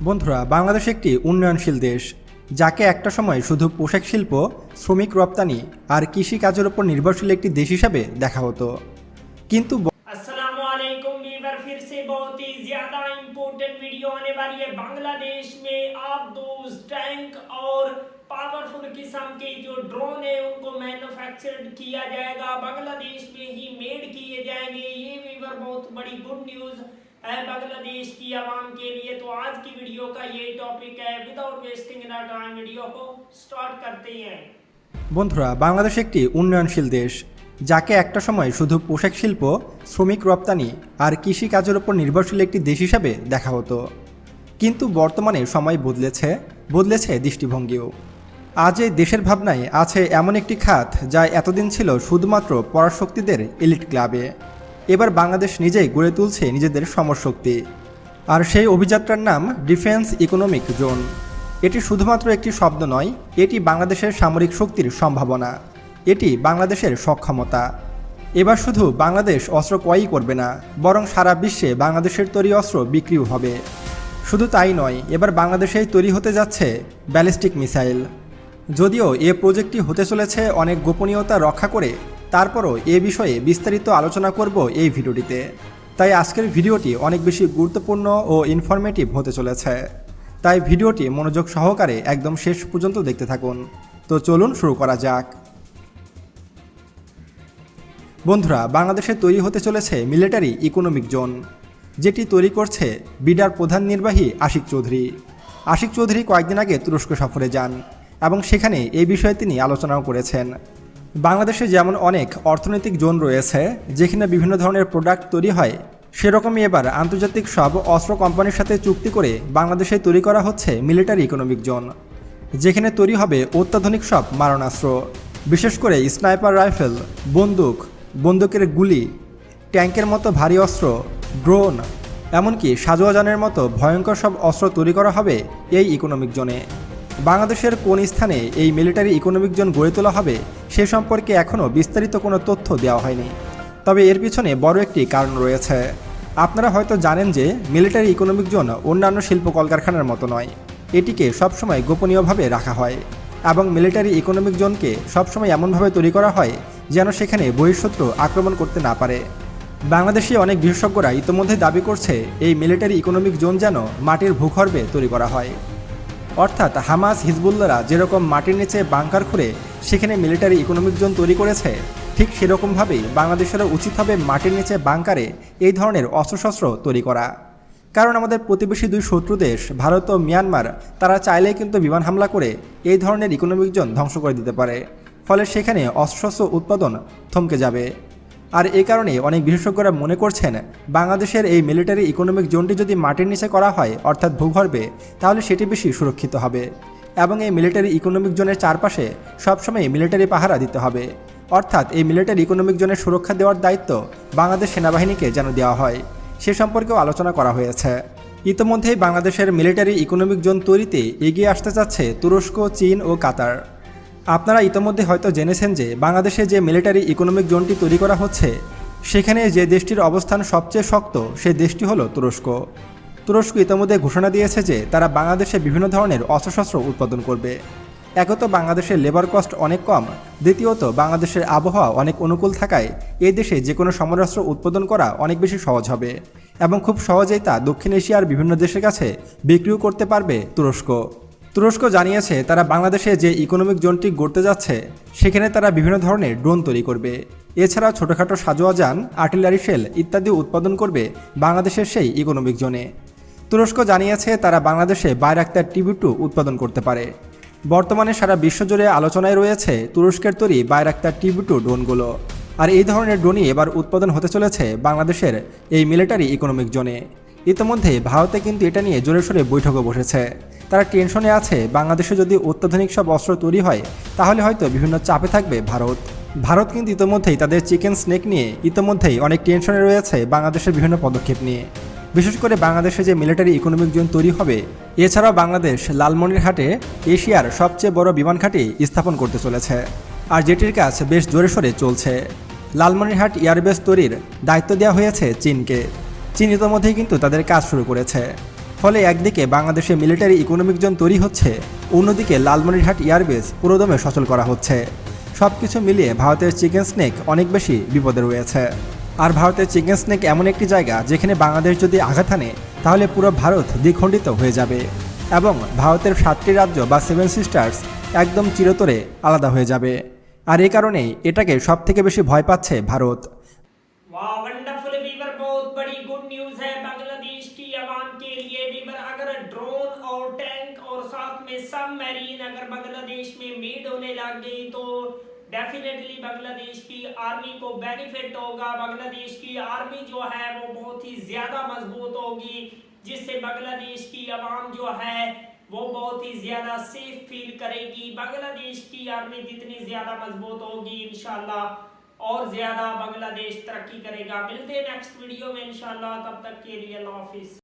বন্ধুরা, বাংলাদেশ একটি উন্নয়নশীল দেশ, যাকে একটা সময় শুধু পোশাক শিল্প, শ্রমিক রপ্তানি আর কৃষি কাজের উপর নির্ভরশীল একটি দেশ হিসাবে দেখা হতো। কিন্তু अस्सलामुअलैकुम वीवर, फिर से बहुत ही ज्यादा इम्पोर्टेंट वीडियो आने वाली है। बांग्लादेश में आप दोस्त टैंक और पावरफुल किस्म के जो ड्रोन है उनको मैन्युफैक्चर्ड किया जाएगा, बांग्लादेश में ही मेड किए जाएंगे। ये वीवर बहुत बड़ी गुड न्यूज़ है बांग्लादेश की आवाम के लिए। तो आज की वीडियो का ये टॉपिक है। विदाउट वेस्टिंग टाइम वीडियो को स्टार्ट करते हैं। বন্ধুরা, বাংলাদেশ একটি উন্নয়নশীল দেশ, যাকে একটা সময় শুধু পোশাক শিল্প, শ্রমিক রপ্তানি আর কৃষি কাজের উপর নির্ভরশীল একটি দেশ হিসাবে দেখা হতো। কিন্তু বর্তমানে সময় বদলেছে দৃষ্টিভঙ্গিও। আজ এই দেশের ভাবনায় আছে এমন একটি খাত যা এতদিন ছিল শুধুমাত্র পরাশক্তিদের এলিট ক্লাবে। এবার বাংলাদেশ নিজেই গড়ে তুলছে নিজেদের সমরশক্তি, আর সেই অভিযাত্রার নাম ডিফেন্স ইকোনমিক জোন। এটি শুধুমাত্র একটি শব্দ নয়, এটি বাংলাদেশের সামরিক শক্তির সম্ভাবনা, এটি বাংলাদেশের সক্ষমতা। এবার শুধু বাংলাদেশ অস্ত্র ক্রয়ই করবে না, বরং সারা বিশ্বে বাংলাদেশের তৈরি অস্ত্র বিক্রিও হবে। শুধু তাই নয়, এবার বাংলাদেশেই তৈরি হতে যাচ্ছে ব্যালিস্টিক মিসাইল। যদিও এ প্রজেক্টটি হতে চলেছে অনেক গোপনীয়তা রক্ষা করে, তারপরও এ বিষয়ে বিস্তারিত আলোচনা করব এই ভিডিওটিতে। তাই আজকের ভিডিওটি অনেক বেশি গুরুত্বপূর্ণ ও ইনফরমেটিভ হতে চলেছে। তাই ভিডিওটি মনোযোগ সহকারে একদম শেষ পর্যন্ত দেখতে থাকুন। তো চলুন শুরু করা যাক। বন্ধুরা, বাংলাদেশে তৈরি হতে চলেছে মিলিটারি ইকোনমিক জোন, যেটি তৈরি করছে বিডার প্রধান নির্বাহী আশিক চৌধুরী কয়েকদিন আগে তুরস্ক সফরে যান এবং সেখানে এই বিষয়ে তিনি আলোচনাও করেছেন। বাংলাদেশে যেমন অনেক অর্থনৈতিক জোন রয়েছে যেখানে বিভিন্ন ধরনের প্রোডাক্ট তৈরি হয়, সেরকমই এবার আন্তর্জাতিক সব অস্ত্র কোম্পানির সাথে চুক্তি করে বাংলাদেশে তৈরি করা হচ্ছে মিলিটারি ইকোনমিক জোন, যেখানে তৈরি হবে অত্যাধুনিক সব মারণাস্ত্র, বিশেষ করে স্নাইপার রাইফেল, বন্দুকের গুলি, ট্যাঙ্কের মতো ভারী অস্ত্র, ড্রোন, এমনকি সাজোয়াজানের মতো ভয়ঙ্কর সব অস্ত্র তৈরি করা হবে এই ইকোনমিক জোনে। বাংলাদেশের কোন স্থানে এই মিলিটারি ইকোনমিক জোন গড়ে তোলা হবে সে সম্পর্কে এখনও বিস্তারিত কোনো তথ্য দেওয়া হয়নি, তবে এর পিছনে বড় একটি কারণ রয়েছে। আপনারা হয়তো জানেন যে মিলিটারি ইকোনমিক জোন অন্যান্য শিল্প কলকারখানার মতো নয়, এটিকে সবসময় গোপনীয়ভাবে রাখা হয় এবং মিলিটারি ইকোনমিক জোনকে সবসময় এমনভাবে তৈরি করা হয় যেন সেখানে বহিঃশত্রু আক্রমণ করতে না পারে। বাংলাদেশি অনেক বিশেষজ্ঞরা ইতিমধ্যে দাবি করছে এই মিলিটারি ইকোনমিক জোন যেন মাটির ভূগর্ভে তৈরি করা হয়, অর্থাৎ হামাস হিজবুল্লাহরা যেরকম মাটির নিচে বাংকার খুঁড়ে সেখানে মিলিটারি ইকোনমিক জোন তৈরি করেছে, ঠিক সেরকমভাবেই বাংলাদেশেরও উচিত হবে মাটির নিচে বাংকারে এই ধরনের অস্ত্রশস্ত্র তৈরি করা। কারণ আমাদের প্রতিবেশী দুই শত্রু দেশ ভারত ও মিয়ানমার, তারা চাইলেই কিন্তু বিমান হামলা করে এই ধরনের ইকোনমিক জোন ধ্বংস করে দিতে পারে, ফলে সেখানে অস্ত্রশস্ত্র উৎপাদন থমকে যাবে। আর এই কারণে অনেক বিশেষজ্ঞরা মনে করছেন বাংলাদেশের এই মিলিটারি ইকোনমিক জোনটি যদি মাটির নিচে করা হয়, অর্থাৎ ভূগর্ভে, তাহলে সেটি বেশি সুরক্ষিত হবে এবং এই মিলিটারি ইকোনমিক জোনের চারপাশে সবসময় মিলিটারি পাহারা দিতে হবে, অর্থাৎ এই মিলিটারি ইকোনমিক জোনের সুরক্ষা দেওয়ার দায়িত্ব বাংলাদেশ সেনাবাহিনীকে যেন দেওয়া হয়, সে সম্পর্কেও আলোচনা করা হয়েছে। ইতিমধ্যেই বাংলাদেশের মিলিটারি ইকোনমিক জোন তৈরিতে এগিয়ে আসতে যাচ্ছে তুরস্ক, চীন ও কাতার। আপনারা ইতিমধ্যে হয়তো জেনেছেন যে বাংলাদেশে যে মিলিটারি ইকোনমিক জোনটি তৈরি করা হচ্ছে, সেখানে যে দেশটির অবস্থান সবচেয়ে শক্ত সেই দেশটি হলো তুরস্ক ইতিমধ্যে ঘোষণা দিয়েছে যে তারা বাংলাদেশে বিভিন্ন ধরনের অস্ত্রশস্ত্র উৎপাদন করবে। একত বাংলাদেশের লেবার কস্ট অনেক কম, দ্বিতীয়ত বাংলাদেশের আবহাওয়া অনেক অনুকূল থাকায় এই দেশে যে কোনো সমরাস্ত্র উৎপাদন করা অনেক বেশি সহজ হবে এবং খুব সহজেই তা দক্ষিণ এশিয়ার বিভিন্ন দেশের কাছে বিক্রিও করতে পারবে তুরস্ক জানিয়েছে তারা বাংলাদেশে যে ইকোনমিক জোনটি গড়তে যাচ্ছে সেখানে তারা বিভিন্ন ধরনের ড্রোন তৈরি করবে, এছাড়াও ছোটোখাটো সাজোয়াজান, আর্টিলারি শেল ইত্যাদি উৎপাদন করবে বাংলাদেশের সেই ইকোনমিক জোনে। তুরস্ক জানিয়েছে তারা বাংলাদেশে বাইরাক্তার TB2 উৎপাদন করতে পারে। বর্তমানে সারা বিশ্বজুড়ে আলোচনায় রয়েছে তুরস্কের তৈরি বাইরাক্তার TB2 ড্রোনগুলো, আর এই ধরনের ড্রোনই এবার উৎপাদন হতে চলেছে বাংলাদেশের এই মিলিটারি ইকোনমিক জোনে। ইতিমধ্যে ভারতে কিন্তু এটা নিয়ে জোরে সোরে বৈঠকও বসেছে। তারা টেনশনে আছে বাংলাদেশে যদি অত্যাধুনিক সব অস্ত্র তৈরি হয় তাহলে হয়তো বিভিন্ন চাপে থাকবে ভারত কিন্তু ইতিমধ্যেই তাদের চিকেন স্নেক নিয়ে ইতিমধ্যেই অনেক টেনশনে রয়েছে বাংলাদেশের বিভিন্ন পদক্ষেপ নিয়ে। বিশেষ করে বাংলাদেশে যে মিলিটারি ইকোনমিক জোন তৈরি হবে, এছাড়াও বাংলাদেশ লালমনিরহাটে এশিয়ার সবচেয়ে বড় বিমান ঘাঁটি স্থাপন করতে চলেছে, আর যেটির কাজ বেশ জোরে সোরে চলছে। লালমনিরহাট এয়ারবেস তৈরির দায়িত্ব দেওয়া হয়েছে চীনকে। চীন ইতিমধ্যেই কিন্তু তাদের কাজ শুরু করেছে। ফলে একদিকে বাংলাদেশে মিলিটারি ইকোনমিক জোন তৈরি হচ্ছে, অন্যদিকে লালমনিরহাট এয়ারবেস পুরোদমে সচল করা হচ্ছে। সব কিছু মিলিয়ে ভারতের চিকেন স্নেক অনেক বেশি বিপদে রয়েছে। আর ভারতের চিকেন স্নেক এমন একটি জায়গা যেখানে বাংলাদেশ যদি আঘাত হানে তাহলে পুরো ভারত দ্বিখণ্ডিত হয়ে যাবে এবং ভারতের 7টি রাজ্য বা 7 সিস্টার্স একদম চিরতরে আলাদা হয়ে যাবে। আর এই কারণেই এটাকে সবথেকে বেশি ভয় পাচ্ছে ভারত। वाह वंडरफुल वीवर, बहुत बड़ी गुड न्यूज है बांग्लादेश की आवाम के लिए वीवर। अगर ड्रोन और टैंक और साथ में सबमरीन अगर बांग्लादेश में मेड होने लग गई तो डेफिनेटली बांग्लादेश की आर्मी को बेनिफिट होगा। बांग्लादेश की आर्मी जो है वो बहुत ही ज्यादा मजबूत होगी, जिससे बांग्लादेश की आवाम जो है वो बहुत ही ज्यादा सेफ फील करेगी। बांग्लादेश की आर्मी जितनी ज्यादा मजबूत होगी इंशाल्लाह और ज्यादा बांग्लादेश तरक्की करेगा। मिलते हैं नेक्स्ट वीडियो में इंशाल्लाह, तब तक के लिए अल्लाह हाफिज।